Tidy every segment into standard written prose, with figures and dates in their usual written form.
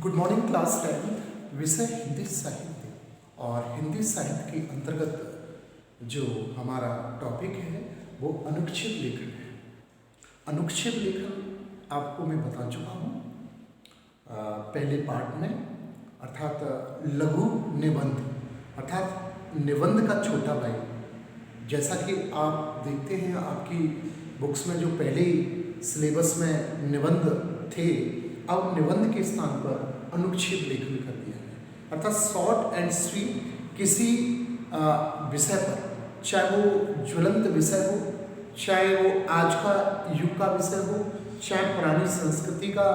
Good morning class 10 विषय हिंदी साहित्य और हिंदी साहित्य के अंतर्गत जो हमारा टॉपिक है वो अनुच्छेद लेखन है। अनुच्छेद लेखन आपको मैं बता चुका हूँ पहले पार्ट में, अर्थात लघु निबंध अर्थात निबंध का छोटा भाई। जैसा कि आप देखते हैं आपकी बुक्स में जो पहले सिलेबस में निबंध थे, अब निबंध के स्थान पर अनुच्छेद लेखन कर दिया है। अर्थात शॉर्ट एंड स्वीट किसी विषय पर, चाहे वो ज्वलंत विषय हो, चाहे वो आज का युग का विषय हो, चाहे पुरानी संस्कृति का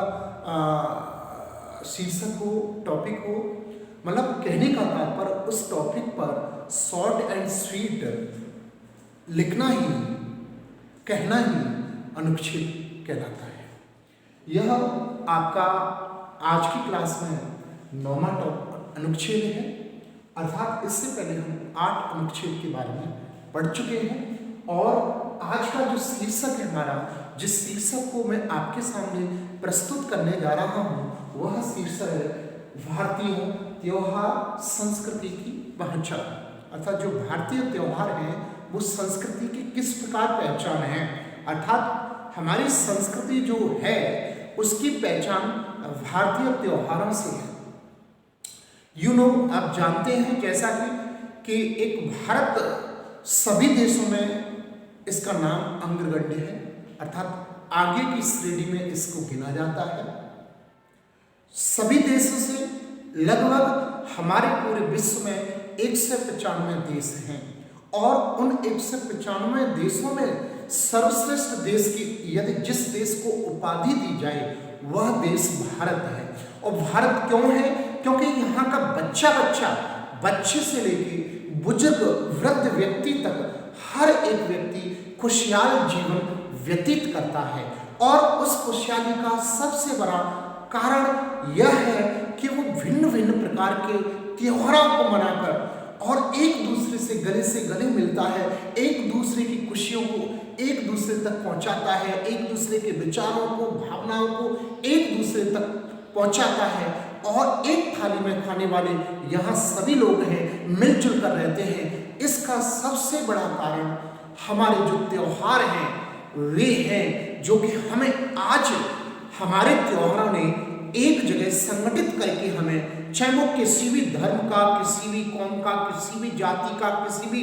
शीर्षक हो, टॉपिक हो, मतलब कहने का तात्पर्य उस टॉपिक पर शॉर्ट एंड स्वीट लिखना ही, कहना ही अनुच्छेद कहलाता है। यह आपका आज की क्लास में 9वां अनुच्छेद है। अर्थात इससे पहले हम 8 अनुच्छेद के बारे में पढ़ चुके हैं और आज का जो शीर्षक है हमारा, जिस शीर्षक को मैं आपके सामने प्रस्तुत करने जा रहा हूँ, वह शीर्षक है भारतीय त्योहार संस्कृति की पहचान। अर्थात जो भारतीय त्योहार हैं वो संस्कृति की किस प्रकार पहचान है, अर्थात हमारी संस्कृति जो है उसकी पहचान भारतीय त्योहारों से है। आप जानते हैं जैसा कि एक भारत सभी देशों में इसका नाम अग्रगण्य है, अर्थात आगे की श्रेणी में इसको गिना जाता है। सभी देशों से लगभग हमारे पूरे विश्व में 195 देश हैं और उन 195 देशों में सर्वश्रेष्ठ देश की यदि जिस देश को उपाधि दी जाए वह देश भारत है। और भारत क्यों है? क्योंकि यहाँ का बच्चे से लेके बुजुर्ग वृद्ध व्यक्ति तक हर एक व्यक्ति खुशहाल जीवन व्यतीत करता है और उस खुशहाली का सबसे बड़ा कारण यह है कि वो भिन्न भिन्न प्रकार के त्योहारों को मनाकर और एक दूसरे से गले मिलता है, एक दूसरे की खुशियों को एक दूसरे तक पहुंचाता है, एक दूसरे के विचारों को, भावनाओं को एक दूसरे तक पहुंचाता है और एक थाली में खाने वाले यहाँ सभी लोग हैं, मिलजुल कर रहते हैं। इसका सबसे बड़ा कारण हमारे जो त्योहार हैं वे हैं जो कि हमें आज हमारे त्योहारों ने एक जगह संगठित करके हमें, चाहे वो किसी भी धर्म का, किसी भी कौम का, किसी भी जाति का, किसी भी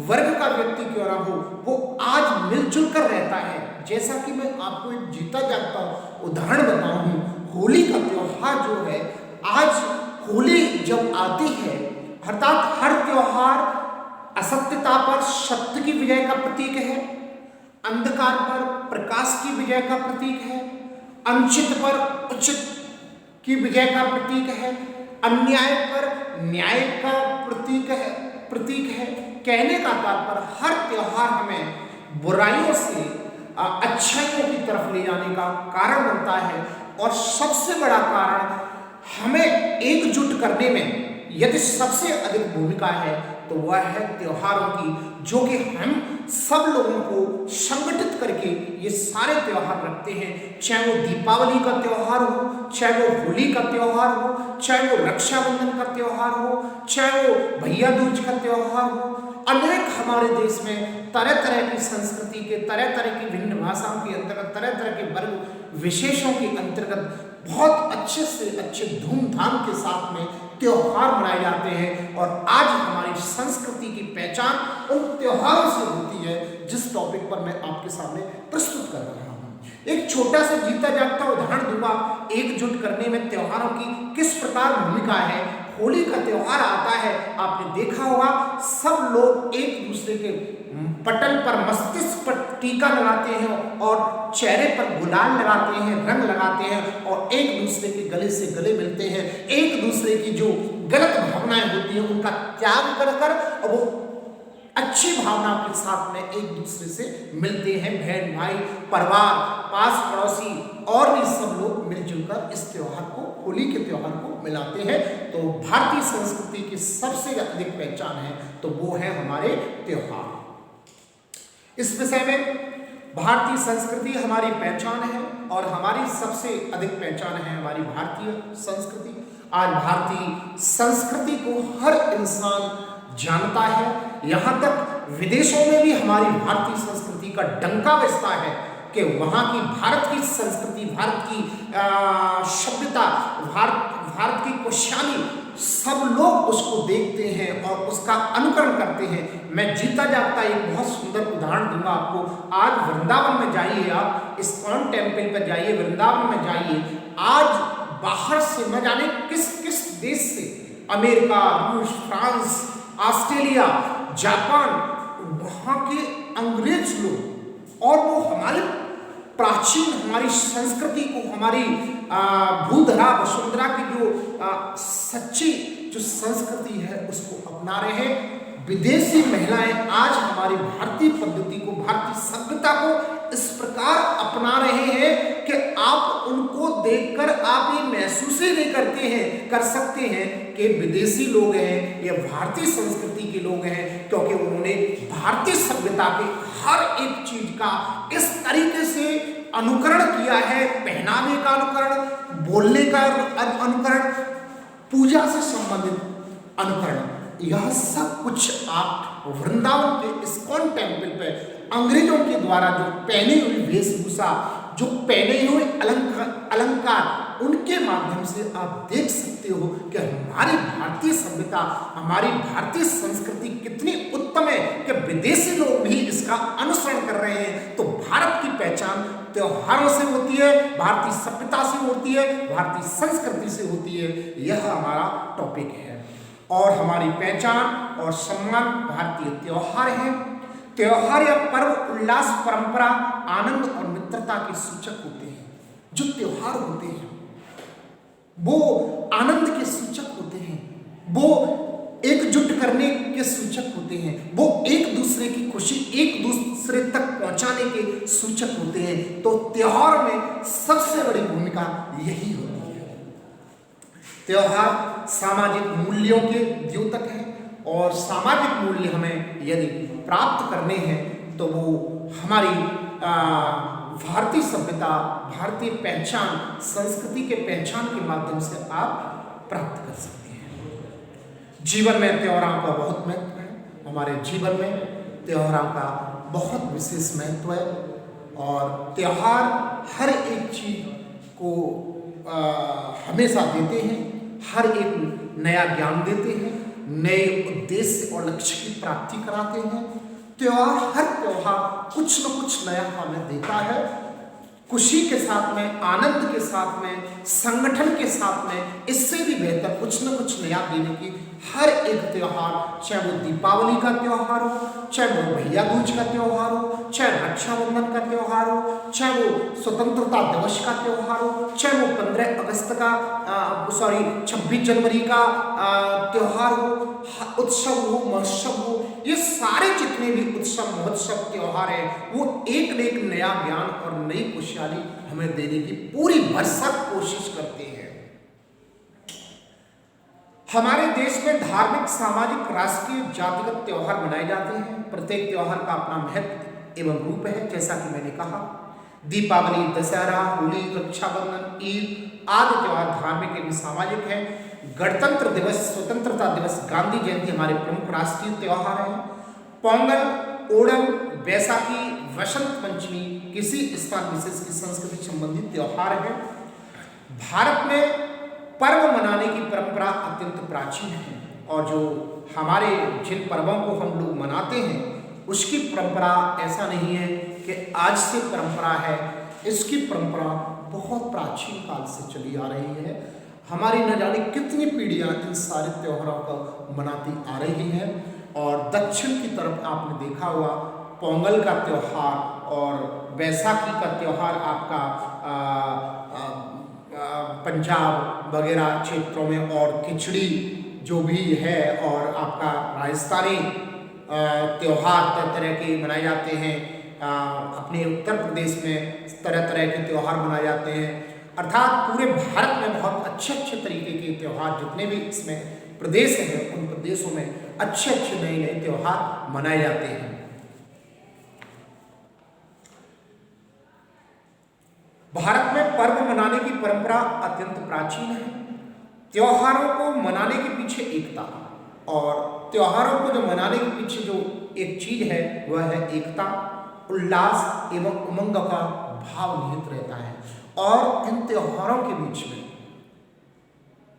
वर्ग का व्यक्ति क्यों ना हो, वो आज मिलजुल कर रहता है। जैसा कि मैं आपको एक जीता जागता उदाहरण बताऊं, होली का त्योहार जो है, आज होली जब आती है, अर्थात हर त्योहार असत्यता पर सत्य की विजय का प्रतीक है, अंधकार पर प्रकाश की विजय का प्रतीक है, अनुचित पर उचित की विजय का प्रतीक है, अन्याय पर न्याय का प्रतीक है। कहने का तात्पर्य हर त्योहार हमें बुराइयों से अच्छाइयों की तरफ ले जाने का कारण बनता है और सबसे बड़ा कारण हमें एकजुट करने में यदि सबसे अधिक भूमिका है तो वह है त्योहारों की, जो कि हम सब लोगों को संगठित करके ये सारे त्योहार रखते हैं। चाहे वो दीपावली का त्योहार हो, चाहे वो होली का त्योहार हो, चाहे वो रक्षाबंधन का त्योहार हो, चाहे वो भैया दूज का त्योहार हो। अनेक हमारे देश में तरह तरह की संस्कृति के, तरह तरह की भिन्न भाषाओं के अंतर्गत, तरह तरह के वर्ग विशेषों के अंतर्गत बहुत अच्छे से अच्छे धूमधाम के साथ में त्योहार मनाए जाते हैं और आज हमारी संस्कृति की पहचान उन त्योहारों से होती है जिस टॉपिक पर मैं आपके सामने प्रस्तुत कर रहा हूँ। एक छोटा सा जीता जागता उदाहरण दूंगा एकजुट करने में त्योहारों की किस प्रकार भूमिका है। होली का त्योहार आता है, आपने देखा होगा सब लोग एक दूसरे के पटल पर, मस्तिष्क पर टीका लगाते हैं और चेहरे पर गुलाल लगाते हैं, रंग लगाते हैं और एक दूसरे के गले से गले मिलते हैं। एक दूसरे की जो गलत भावनाएं होती हैं उनका त्याग कर और वो अच्छी भावना के साथ में एक दूसरे से मिलते हैं। बहन भाई, परिवार, पास पड़ोसी और भी सब लोग मिलजुल कर इस त्योहार को, होली के त्योहार को मिलाते हैं। तो भारतीय संस्कृति की सबसे अधिक पहचान है तो वो है हमारे त्योहार। इस विषय में भारतीय संस्कृति हमारी पहचान है और हमारी सबसे अधिक पहचान है हमारी भारतीय संस्कृति। आज भारतीय संस्कृति को हर इंसान जानता है, यहाँ तक विदेशों में भी हमारी भारतीय संस्कृति का डंका बजता है कि वहाँ की भारत की संस्कृति, भारत की सभ्यता, भारत की खुशहाली, सब लोग उसको देखते हैं और उसका अनुकरण करते हैं। मैं जीता जागता एक बहुत सुंदर उदाहरण दूंगा आपको। आज वृंदावन में जाइए, आप इस्कॉन टेम्पल पर जाइए, वृंदावन में जाइए, आज बाहर से न जाने किस किस देश से, अमेरिका, रूस, फ्रांस, ऑस्ट्रेलिया, जापान, वहाँ के अंग्रेज लोग, और वो हमारे प्राचीन, हमारी संस्कृति को, हमारी भूधरा वसुंधरा की जो सच्ची जो संस्कृति है उसको अपना रहे हैं। विदेशी महिलाएं आज हमारी भारतीय पद्धति को, भारतीय सभ्यता को इस प्रकार अपना रहे हैं कि आप उनको देखकर आप ये महसूस ही नहीं कर सकते हैं कि विदेशी लोग हैं, ये भारतीय संस्कृति के लोग हैं, क्योंकि उन्होंने भारतीय सभ्यता के हर एक चीज का इस तरीके से अनुकरण किया है, पहनावे का अनुकरण, बोलने का अनुकरण, पूजा से संबंधित अनुकरण, यह सब कुछ आप वृंदावन के इस्कॉन टेम्पल पे अंग्रेजों के द्वारा जो पहनी हुई वेशभूषा, जो पहने हुए अलंकार, उनके माध्यम से आप देख सकते हो कि हमारी भारतीय सभ्यता, हमारी भारतीय संस्कृति कितनी उत्तम है कि विदेशी लोग भी इसका अनुसरण कर रहे हैं। तो भारत की पहचान त्योहारों से होती है, भारतीय सभ्यता से होती है, भारतीय संस्कृति से होती है। यह हमारा टॉपिक है और हमारी पहचान और सम्मान भारतीय त्योहार है। त्योहार या पर्व उल्लास, परंपरा, आनंद और मित्रता के सूचक होते हैं। जो त्योहार होते हैं वो आनंद के सूचक होते हैं, वो एकजुट करने के सूचक होते हैं, वो एक दूसरे की खुशी एक दूसरे तक पहुंचाने के सूचक होते हैं। तो त्योहार में सबसे बड़ी भूमिका यही होती है। त्योहार सामाजिक मूल्यों के द्योतक है और सामाजिक मूल्य हमें यदि प्राप्त करने हैं तो वो हमारी भारतीय सभ्यता, भारतीय पहचान, संस्कृति के पहचान के माध्यम से आप प्राप्त कर सकते हैं। जीवन में त्योहारों का बहुत महत्व है। हमारे जीवन में त्योहारों का बहुत विशेष महत्व है और त्योहार हर एक चीज को हमेशा देते हैं, हर एक नया ज्ञान देते हैं, नए उद्देश्य और लक्ष्य की प्राप्ति कराते हैं। त्योहार, हर त्योहार कुछ न कुछ नया हमें देता है, खुशी के साथ में, आनंद के साथ में, संगठन के साथ में, इससे भी बेहतर कुछ न कुछ नया देने की हर एक त्योहार, चाहे वो दीपावली का त्योहार हो, चाहे वो भैया दूज का त्योहार हो, चाहे रक्षाबंधन का त्योहार हो, चाहे वो स्वतंत्रता दिवस का त्योहार हो, चाहे वो 15 अगस्त का 26 जनवरी का त्योहार हो, उत्सव हो, महोत्सव हो, ये सारे जितने भी उत्सव, महोत्सव, त्योहार है वो एक न एक नया ज्ञान और नई खुशहाली हमें देने की पूरी भरसक कोशिश करते हैं। हमारे देश में धार्मिक, सामाजिक, राष्ट्रीय, जातिगत त्योहार मनाए जाते हैं। प्रत्येक त्योहार का अपना महत्व एवं रूप है। जैसा कि मैंने कहा, दीपावली, दशहरा, होली, रक्षाबंधन, ईद आदि त्योहार धार्मिक एवं सामाजिक है। गणतंत्र दिवस, स्वतंत्रता दिवस, गांधी जयंती हमारे प्रमुख राष्ट्रीय त्योहार हैं। पोंगल, ओणम, बैसाखी, वसंत पंचमी किसी स्थान विशेष की संस्कृति संबंधित त्योहार है। भारत में पर्व मनाने की परंपरा अत्यंत प्राचीन है और जो हमारे जिन पर्वों को हम लोग मनाते हैं उसकी परंपरा ऐसा नहीं है कि आज से परंपरा है। इसकी परंपरा बहुत प्राचीन काल से चली आ रही है। हमारी न जाने कितनी पीढ़ियां इन सारे त्योहारों को मनाती आ रही हैं। और दक्षिण की तरफ आपने देखा हुआ पोंगल का त्यौहार और बैसाखी का त्यौहार आपका पंजाब वगैरह क्षेत्रों में, और खिचड़ी जो भी है, और आपका राजस्थानी त्यौहार तरह तरह के मनाए जाते हैं। अपने उत्तर प्रदेश में तरह तरह के त्यौहार मनाए जाते हैं। अर्थात पूरे भारत में बहुत अच्छे अच्छे तरीके के त्यौहार, जितने भी इसमें प्रदेश हैं उन प्रदेशों में अच्छे अच्छे नए नए त्यौहार मनाए जाते हैं। भारत में पर्व मनाने की परंपरा अत्यंत प्राचीन है। त्योहारों को मनाने के पीछे एकता, और त्योहारों को जो मनाने के पीछे जो एक चीज है वह है एकता, उल्लास एवं उमंग का भाव निहित रहता है। और इन त्योहारों के बीच में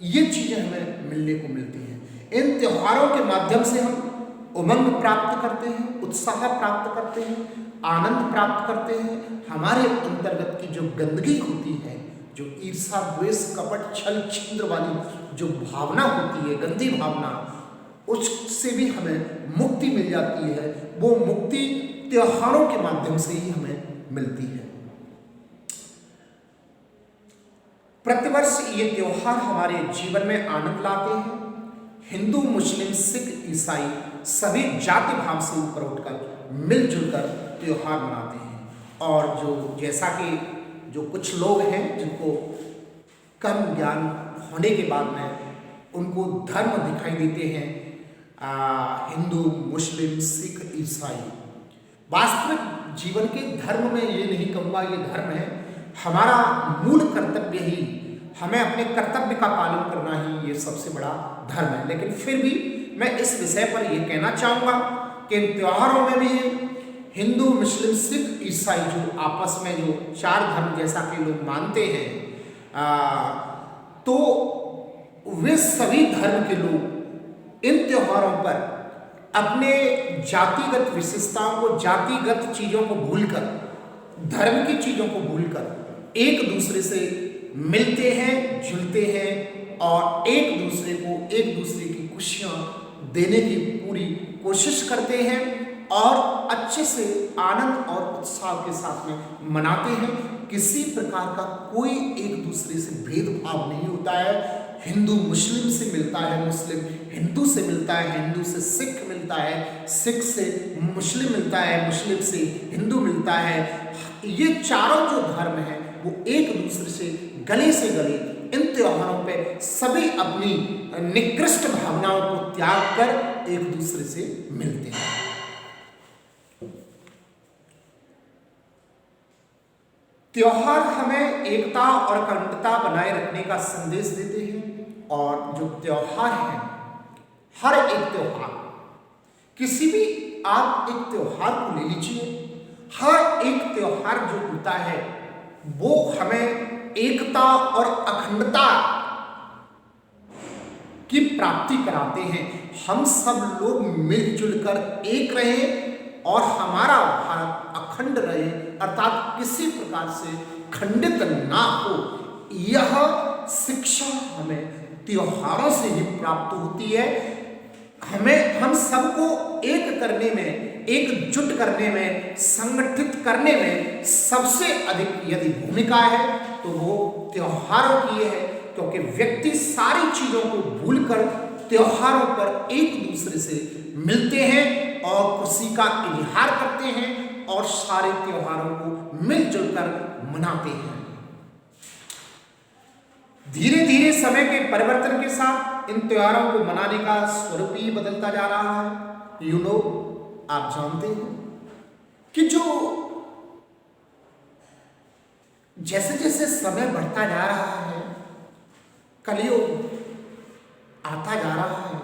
ये चीजें हमें मिलने को मिलती हैं। इन त्योहारों के माध्यम से हम उमंग प्राप्त करते हैं, उत्साह प्राप्त करते हैं, आनंद प्राप्त करते हैं। हमारे अंतर्गत की जो गंदगी होती है, जो ईर्षा, द्वेष, कपट, छल, छिद्र वाली जो भावना होती है, गंदी भावना, उससे भी हमें मुक्ति मिल जाती है। वो मुक्ति त्योहारों के माध्यम से ही हमें मिलती है। प्रतिवर्ष ये त्योहार हमारे जीवन में आनंद लाते हैं। हिंदू, मुस्लिम, सिख, ईसाई सभी जाति भाव से ऊपर उठकर मिलजुल कर त्योहार मनाते हैं। और जो जैसा कि जो कुछ लोग हैं जिनको कम ज्ञान होने के बाद में उनको धर्म दिखाई देते हैं, हिंदू, मुस्लिम, सिख, ईसाई, वास्तविक जीवन के धर्म में ये नहीं कहूँगा ये धर्म है। हमारा मूल कर्तव्य ही, हमें अपने कर्तव्य का पालन करना ही ये सबसे बड़ा धर्म है। लेकिन फिर भी मैं इस विषय पर यह कहना चाहूँगा कि इन त्योहारों में भी हिंदू, मुस्लिम, सिख, ईसाई जो आपस में जो चार धर्म जैसा कि लोग मानते हैं, तो वे सभी धर्म के लोग इन त्योहारों पर अपने जातिगत विशेषताओं को, जातिगत चीज़ों को भूलकर, धर्म की चीज़ों को भूलकर एक दूसरे से मिलते हैं, जुलते हैं और एक दूसरे को, एक दूसरे की खुशियाँ देने की पूरी कोशिश करते हैं और अच्छे से आनंद और उत्साह के साथ में मनाते हैं। किसी प्रकार का कोई एक दूसरे से भेदभाव नहीं होता है। हिंदू मुस्लिम से मिलता है, मुस्लिम हिंदू से मिलता है, हिंदू से सिख मिलता है, सिख से मुस्लिम मिलता है, मुस्लिम से हिंदू मिलता है। ये चारों जो धर्म हैं वो एक दूसरे से गले से गले इन त्योहारों पे सभी अपनी निकृष्ट भावनाओं को त्याग कर एक दूसरे से मिलते हैं। त्योहार हमें एकता और अखंडता बनाए रखने का संदेश देते हैं। और जो त्योहार है, हर एक त्योहार, किसी भी आप एक त्योहार को ले लीजिए, हर एक त्योहार जो होता है वो हमें एकता और अखंडता की प्राप्ति कराते हैं। हम सब लोग मिलजुल कर एक रहें और हमारा भारत अखंड रहे, अर्थात किसी प्रकार से खंडित ना हो। यह शिक्षा हमें त्योहारों से ही प्राप्त होती है। हम सबको एक करने में, एकजुट करने में, संगठित करने में सबसे अधिक यदि भूमिका है तो वो त्योहारों की है। क्योंकि व्यक्ति सारी चीजों को भूलकर त्योहारों पर एक दूसरे से मिलते हैं और खुशी का इजहार करते हैं और सारे त्योहारों को मिलजुल कर मनाते हैं। धीरे धीरे समय के परिवर्तन के साथ इन त्योहारों को मनाने का स्वरूप ही बदलता जा रहा है। आप जानते हैं कि जो जैसे जैसे समय बढ़ता जा रहा है, कलयुग आता जा रहा है,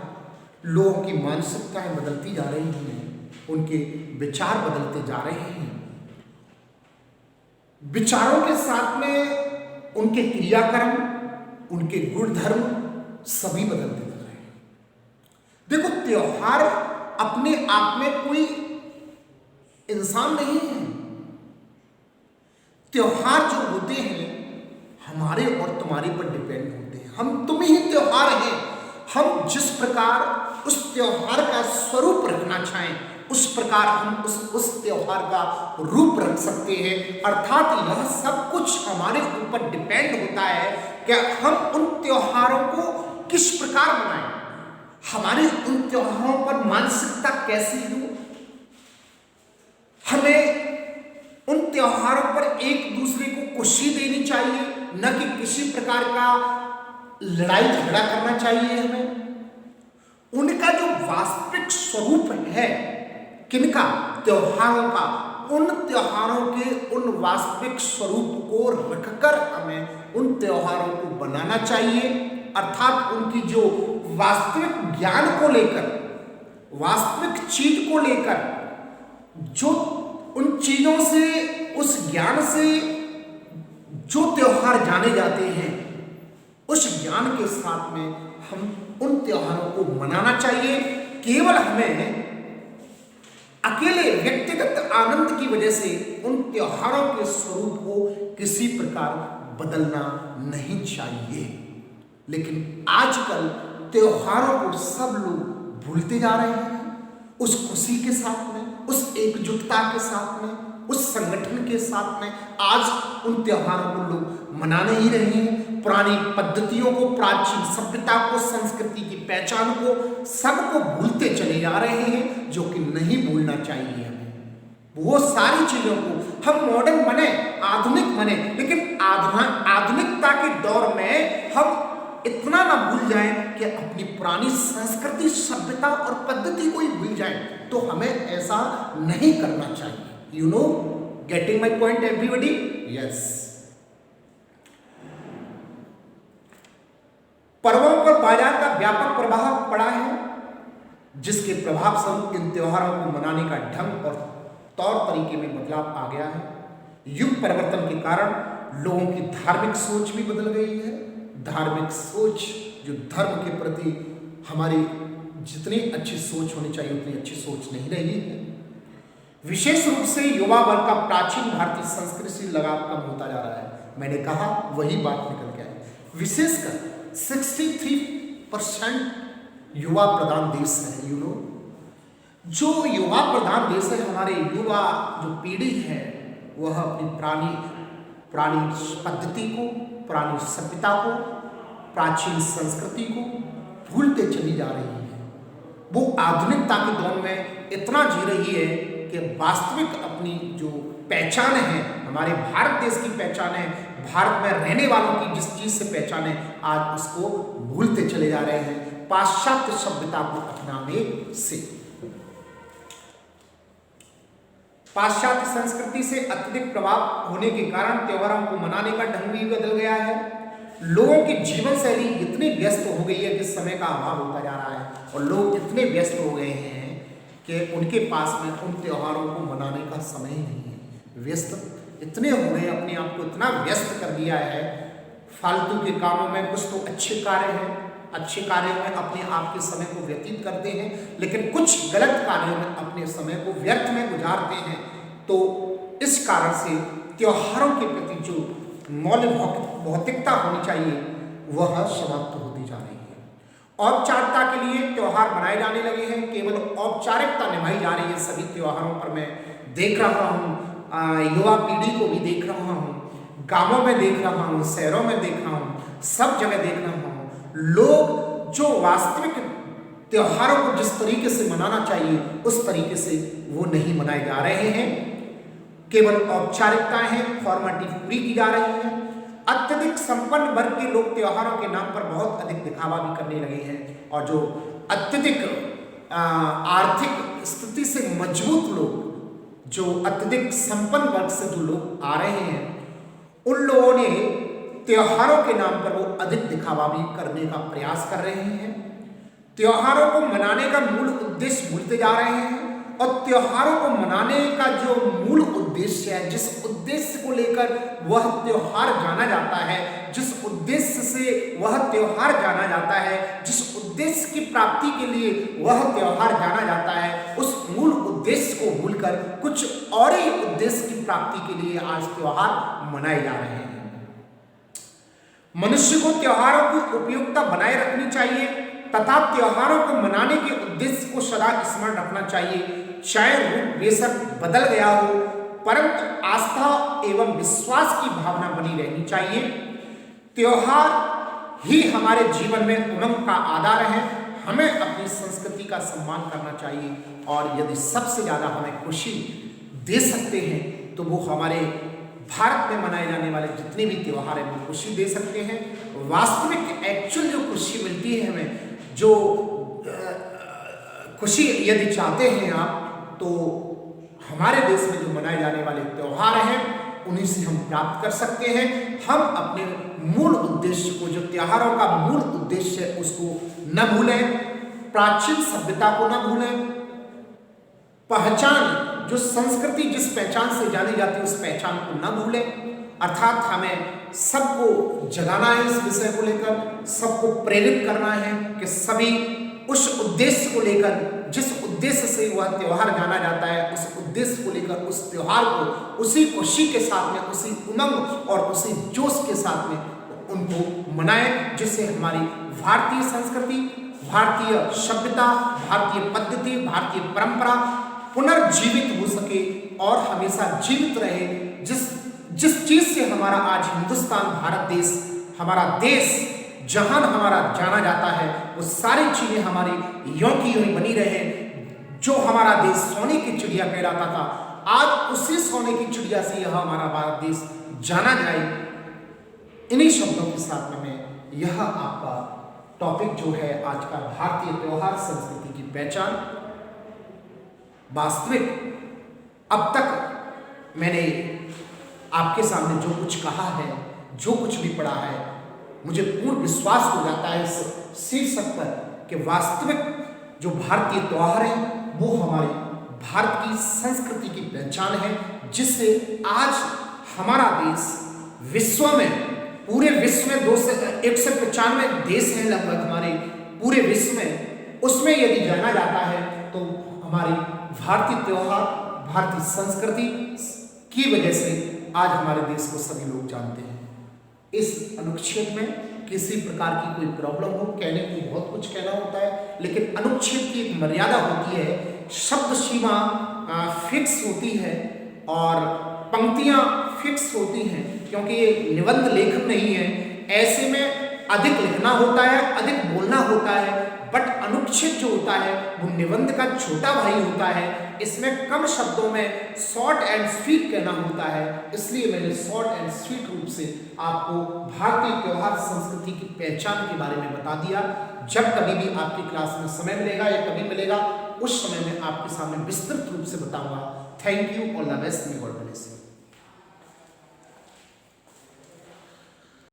लोगों की मानसिकताएं बदलती जा रही हैं, उनके विचार बदलते जा रहे हैं। विचारों के साथ में उनके क्रियाकर्म, उनके गुण धर्म सभी बदलते जा रहे हैं। देखो, त्योहार अपने आप में कोई इंसान नहीं है। त्योहार जो होते हैं हमारे और तुम्हारे पर डिपेंड होते हैं। हम तुम ही त्योहार हैं। हम जिस प्रकार उस त्योहार का स्वरूप रखना चाहें उस प्रकार हम उस त्योहार का रूप रख सकते हैं। अर्थात यह सब कुछ हमारे ऊपर डिपेंड होता है कि हम उन त्योहारों को किस प्रकार मनाएं, हमारे उन त्योहारों पर मानसिकता कैसी हो। हमें उन त्योहारों पर एक दूसरे को खुशी देनी चाहिए, न कि किसी प्रकार का लड़ाई झगड़ा करना चाहिए। हमें उनका जो वास्तविक स्वरूप है, किनका, त्योहारों का, उन त्योहारों के उन वास्तविक स्वरूप को रखकर हमें उन त्योहारों को बनाना चाहिए, अर्थात उनकी जो वास्तविक ज्ञान को लेकर, वास्तविक चीज को लेकर, जो उन चीजों से, उस ज्ञान से जो त्योहार जाने जाते हैं, उस ज्ञान के साथ में हम उन त्योहारों को मनाना चाहिए। केवल हमें अकेले व्यक्तिगत आनंद की वजह से उन त्योहारों के स्वरूप को किसी प्रकार बदलना नहीं चाहिए। लेकिन आजकल त्योहारों को सब लोग भूलते जा रहे हैं। उस खुशी के साथ में, उस एकजुटता के साथ में, उस संगठन के साथ में आज उन त्योहारों को लोग मना नहीं रहे हैं। पुरानी पद्धतियों को, प्राचीन सभ्यता को, संस्कृति की पहचान को, सबको भूलते चले जा रहे हैं, जो कि नहीं भूलना चाहिए हमें। वो सारी चीजों को हम मॉडर्न बने, आधुनिक बने, लेकिन आधुनिकता के दौर में हम इतना ना भूल जाएं कि अपनी पुरानी संस्कृति, सभ्यता और पद्धति को ही भूल जाएं। तो हमें ऐसा नहीं करना चाहिए। You know, getting my point everybody? Yes. पर्वों पर बाजार का व्यापक प्रभाव पड़ा है, जिसके प्रभाव स्वरूप इन त्योहारों को मनाने का ढंग और तौर तरीके में बदलाव आ गया है। युग परिवर्तन के कारण लोगों की धार्मिक सोच भी बदल गई है। धार्मिक सोच, जो धर्म के प्रति हमारी जितनी अच्छी सोच होनी चाहिए उतनी अच्छी सोच नहीं रही है। विशेष रूप से युवा वर्ग का प्राचीन भारतीय संस्कृति से लगाव कम होता जा रहा है। मैंने कहा वही बात निकल के आई। विशेषकर 63% युवा प्रधान देश है। यू नो, जो युवा प्रधान देश है, हमारे युवा जो पीढ़ी है वह अपनी पुरानी पद्धति को, पुरानी सभ्यता को, प्राचीन संस्कृति को भूलते चली जा रही है। वो आधुनिकता के दौर में इतना जी रही है कि वास्तविक अपनी जो पहचान है, हमारे भारत देश की पहचान है, भारत में रहने वालों की जिस चीज से पहचान है, आज उसको भूलते चले जा रहे हैं पाश्चात्य सभ्यता को अपनाने से। पाश्चात्य संस्कृति से अत्यधिक प्रभाव होने के कारण त्योहारों को मनाने का ढंग भी बदल गया है। लोगों की जीवन शैली इतनी व्यस्त हो गई है कि समय का अभाव होता जा रहा है, और लोग इतने व्यस्त हो गए हैं कि उनके पास में उन त्योहारों को मनाने का समय ही नहीं है। व्यस्त इतने हो गए, अपने आप को इतना व्यस्त कर दिया है फालतू के कामों में। कुछ तो अच्छे कार्य हैं, अच्छे कार्यों में अपने आप के समय को व्यतीत करते हैं, लेकिन कुछ गलत कार्यों में अपने समय को व्यर्थ में गुजारते हैं। तो इस कारण से त्योहारों के प्रति जो मौलिक भौतिकता होनी चाहिए वह समाप्त होती जा रही है। औपचारिकता के लिए त्योहार मनाए जाने लगे हैं, केवल औपचारिकता निभाई जा रही है सभी त्योहारों पर। मैं देख रहा हूँ, युवा पीढ़ी को भी देख रहा हूँ, गांवों में देख रहा हूँ, शहरों में देख रहा हूँ, सब जगह देख रहा हूँ। लोग जो वास्तविक त्योहारों को जिस तरीके से मनाना चाहिए उस तरीके से वो नहीं मनाए जा रहे हैं। केवल औपचारिकताएं हैं, फॉर्मेलिटी पूरी की जा रही है। अत्यधिक संपन्न वर्ग के लोग त्योहारों के नाम पर बहुत अधिक दिखावा भी करने लगे हैं, और जो अत्यधिक आर्थिक स्थिति से मजबूत लोग, जो अत्यधिक संपन्न वर्ग से जो लोग आ रहे हैं, उन लोगों ने त्योहारों के नाम पर वो अधिक दिखावा भी करने का प्रयास कर रहे हैं। त्योहारों को मनाने का मूल उद्देश्य भूलते जा रहे हैं, और त्योहारों को मनाने का जो मूल उद्देश्य है, जिस उद्देश्य को लेकर वह त्योहार जाना जाता है, जिस उद्देश्य से वह त्योहार जाना जाता है, जिस उद्देश्य की प्राप्ति के लिए वह त्योहार जाना जाता है, उस मूल उद्देश्य को भूलकर कुछ और ही उद्देश्य की प्राप्ति के लिए आज त्योहार मनाए जा रहे हैं। मनुष्य को त्योहारों की उपयोगिता बनाए रखनी चाहिए तथा त्योहारों को मनाने के उद्देश्य को सदा स्मरण रखना चाहिए। चाहे रूप बेशक बदल गया हो, परंतु आस्था एवं विश्वास की भावना बनी रहनी चाहिए। त्योहार ही हमारे जीवन में उमंग का आधार है। हमें अपनी संस्कृति का सम्मान करना चाहिए, और यदि सबसे ज़्यादा हमें खुशी दे सकते हैं तो वो हमारे भारत में मनाए जाने वाले जितने भी त्योहार हैं वो खुशी दे सकते हैं। वास्तविक एक्चुअल जो खुशी मिलती है हमें, जो खुशी यदि चाहते हैं आप, तो हमारे देश में जो मनाए जाने वाले त्योहार हैं उन्हीं से हम प्राप्त कर सकते हैं। हम अपने मूल उद्देश्य को, जो त्योहारों का मूल उद्देश्य है, उसको न भूलें, प्राचीन सभ्यता को न भूलें, पहचान, जो संस्कृति जिस पहचान से जानी जाती है उस पहचान को न भूलें। अर्थात हमें सबको जगाना है इस विषय को लेकर, सबको प्रेरित करना है कि सभी उस उद्देश्य को लेकर, जिस उद्देश्य से वह त्योहार जाना जाता है, उस उद्देश्य को लेकर उस त्योहार को उसी खुशी के साथ में, उसी उमंग और उसी जोश के साथ में उनको मनाएं, जिससे हमारी भारतीय संस्कृति, भारतीय सभ्यता, भारतीय पद्धति, भारतीय परंपरा पुनर्जीवित हो सके और हमेशा जीवित रहे। जिस चीज से हमारा आज हिंदुस्तान, भारत देश, हमारा देश जहान हमारा जाना जाता है, वो सारी चीजें हमारी यों की यों बनी रहे। जो हमारा देश सोने की चिड़िया कहलाता था, आज उसी सोने की चिड़िया से यह हमारा भारत देश जाना जाए। इन्हीं शब्दों के साथ में मैं यह आपका टॉपिक जो है आज का, भारतीय त्योहार संस्कृति की पहचान, वास्तविक अब तक मैंने आपके सामने जो कुछ कहा है, जो कुछ भी पढ़ा है, मुझे पूर्ण विश्वास हो जाता है इस शीर्षक पर कि वास्तविक जो भारतीय त्योहार है वो हमारे भारत की संस्कृति की पहचान है, जिससे आज हमारा देश विश्व में, पूरे विश्व में 195 देश हैं लगभग हमारे पूरे विश्व में, उसमें यदि जाना जाता है तो हमारी भारतीय त्योहार, भारतीय संस्कृति की वजह से आज हमारे देश को सभी लोग जानते हैं। इस अनुच्छेद में किसी प्रकार की कोई प्रॉब्लम हो, कहने को बहुत कुछ कहना होता है, लेकिन अनुच्छेद की एक मर्यादा होती है, शब्द सीमा फिक्स होती है और पंक्तियां फिक्स होती हैं, क्योंकि ये निबंध लेखन नहीं है। ऐसे में अधिक लिखना होता है, अधिक बोलना होता है, बट अनुच्छेद जो होता है वो निबंध का छोटा भाई होता है। इसमें कम शब्दों में शॉर्ट एंड स्वीट कहना होता है, इसलिए मैंने शॉर्ट एंड स्वीट रूप से आपको भारतीय त्योहार संस्कृति की पहचान के बारे में बता दिया। जब कभी भी आपकी क्लास में समय मिलेगा या कभी मिलेगा, उस समय में आपके सामने विस्तृत रूप से बताऊंगा। Thank you, all the best, may God bless you.